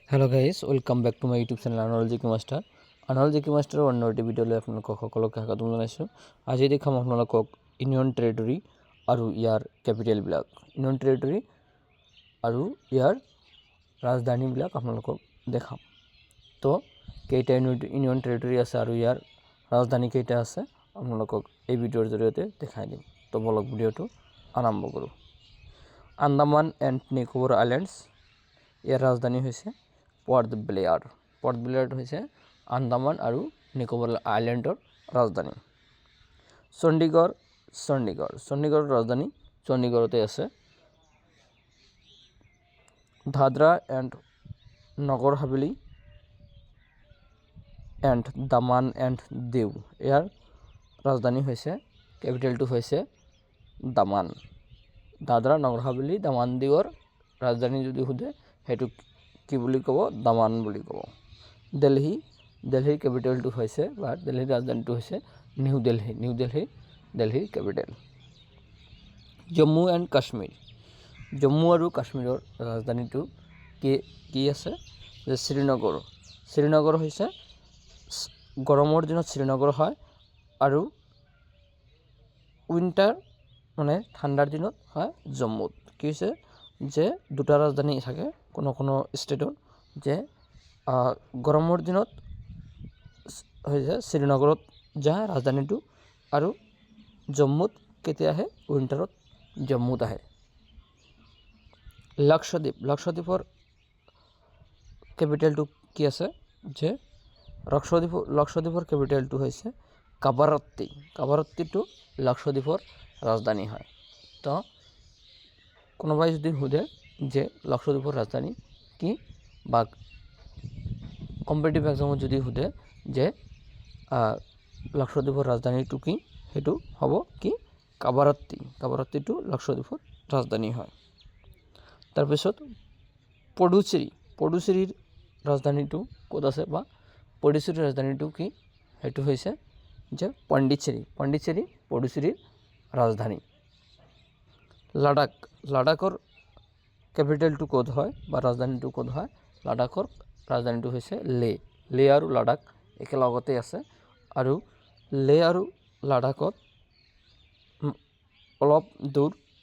Hello' guys, welcome back to my YouTube channel Anal G K master. Anal G K মাষ্টাৰৰ অন্য এটি ভিডিঅ'লৈ আপোনালোকক সকলোকে স্বাগতম জনাইছোঁ। আজি দেখাম আপোনালোকক ইউনিয়ন টেৰিটৰী আৰু ইয়াৰ কেপিটেলবিলাক, ইউনিয়ন টেৰিটৰী আৰু ইয়াৰ ৰাজধানীবিলাক আপোনালোকক দেখাম। তো কেইটা ইউনিয়ন টেৰিটৰী আছে আৰু ইয়াৰ ৰাজধানী কেইটা আছে আপোনালোকক এই ভিডিঅ'ৰ জৰিয়তে দেখাই দিম। তো বলক ভিডিঅ'টো আৰম্ভ কৰোঁ। আন্দামান এণ্ড নিকোবৰ আইলেণ্ডছ, ইয়াৰ ৰাজধানী হৈছে পৰ্ট ব্লেয়াৰ। পৰ্ট ব্লেয়াৰ হৈছে আন্দামান আৰু নিকোবৰ আইলেণ্ডৰ ৰাজধানী। চণ্ডীগড়ৰ ৰাজধানী চণ্ডীগড়তে আছে। Dadra and Nagar Haveli and Daman and দিউ, ইয়াৰ ৰাজধানী হৈছে, কেপিটেলটো হৈছে দামান। দাদৰা নগৰ হাভেলী দামান দিউৰ ৰাজধানী যদি সোধে সেইটো কি বুলি ক'ব? দামান বুলি ক'ব। দিল্লীৰ কেপিটেলটো হৈছে বা দিল্লীৰ ৰাজধানীটো হৈছে নিউ দিল্লীৰ কেপিটেল। জম্মু এণ্ড কাশ্মীৰ, জম্মু আৰু কাশ্মীৰৰ ৰাজধানীটো কি আছে? যে শ্ৰীনগৰ হৈছে, গৰমৰ দিনত শ্ৰীনগৰ হয় আৰু উইণ্টাৰ মানে ঠাণ্ডাৰ দিনত হয় জম্মুত। কি হৈছে যে দুটা ৰাজধানী থাকে কোনো ষ্টেটৰ, যে গৰমৰ দিনত হৈছে শ্ৰীনগৰত যায় ৰাজধানীটো আৰু জম্মুত কেতিয়া আহে? উইণ্টাৰত জম্মুত আহে। লক্ষদ্বীপৰ কেপিটেলটো কি আছে? যে লক্ষদ্বীপৰ কেপিটেলটো হৈছে কাবাৰত্তিটো লক্ষদ্বীপৰ ৰাজধানী হয়। তো কোনোবাই যদি সোধে যে লক্ষদ্বীপৰ ৰাজধানী কি, বা কম্পিটিটিভ এক্সামত যদি সোধে যে লক্ষদ্বীপৰ ৰাজধানীটো কি, সেইটো হ'ব কি? কাবাৰত্তিটো লক্ষদ্বীপৰ ৰাজধানী হয়। তাৰপিছত পুডুচেৰীৰ ৰাজধানীটো ক'ত আছে, বা পুডুচেৰীৰ ৰাজধানীটো কি? সেইটো হৈছে যে পণ্ডিচেৰী পুডুচেৰীৰ ৰাজধানী। লাডাখৰ কেপিটেলটো ক'ত হয় বা ৰাজধানীটো ক'ত হয়? লাডাখৰ ৰাজধানীটো হৈছে লে আৰু লাডাখ একেলগতে আছে আৰু লে আৰু লাডাখত অলপ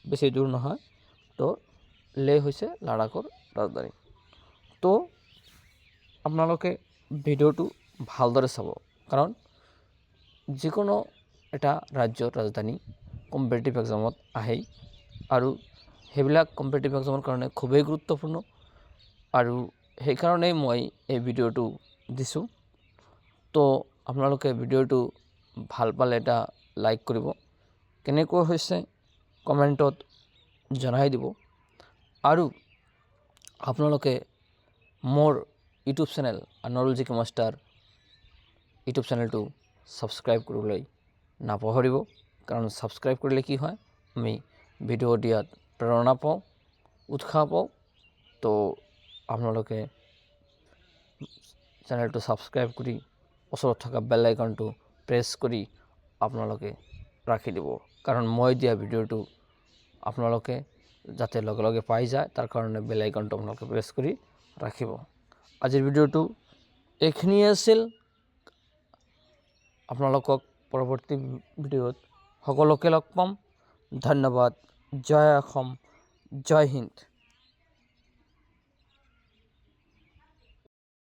বেছি দূৰ নহয়। তো লে হৈছে লাডাখৰ ৰাজধানী। তো আপোনালোকে ভিডিঅ'টো ভালদৰে চাব, কাৰণ যিকোনো এটা ৰাজ্যৰ ৰাজধানী কম্পিটিটিভ এক্সামত আহেই আৰু সেইবিলাক কম্পিটিটিভ এক্সামৰ কাৰণে খুবেই গুৰুত্বপূৰ্ণ, আৰু সেইকাৰণেই মই এই ভিডিঅ'টো দিছোঁ। তো আপোনালোকে ভিডিঅ'টো ভাল পালে এটা লাইক কৰিব, কেনেকুৱা হৈছে কমেণ্টত জনাই দিব, আৰু আপোনালোকে মোৰ YouTube channel Anal G K master YouTube চেনেলটো ছাবস্ক্ৰাইব কৰিবলৈ নাপাহৰিব, কাৰণ ছাবস্ক্ৰাইব কৰিলে কি হয়, আমি ভিডিঅ' দিয়াত প্ৰেৰণা পাওঁ, উৎসাহ পাওঁ। তো আপোনালোকে চেনেলটো ছাবস্ক্ৰাইব কৰি ওচৰত থকা বেল আইকনটো প্ৰেছ কৰি আপোনালোকে ৰাখি দিব, কাৰণ মই দিয়া ভিডিঅ'টো আপোনালোকে যাতে লগে লগে পাই যায় তাৰ কাৰণে বেল আইকনটো আপোনালোকে প্ৰেছ কৰি ৰাখিব। আজিৰ ভিডিঅ'টো এইখিনিয়ে আছিল। আপোনালোকক পৰৱৰ্তী ভিডিঅ'ত সকলোকে লগ পাম। ধন্যবাদ। জয় অসম, জয় হিন্দ।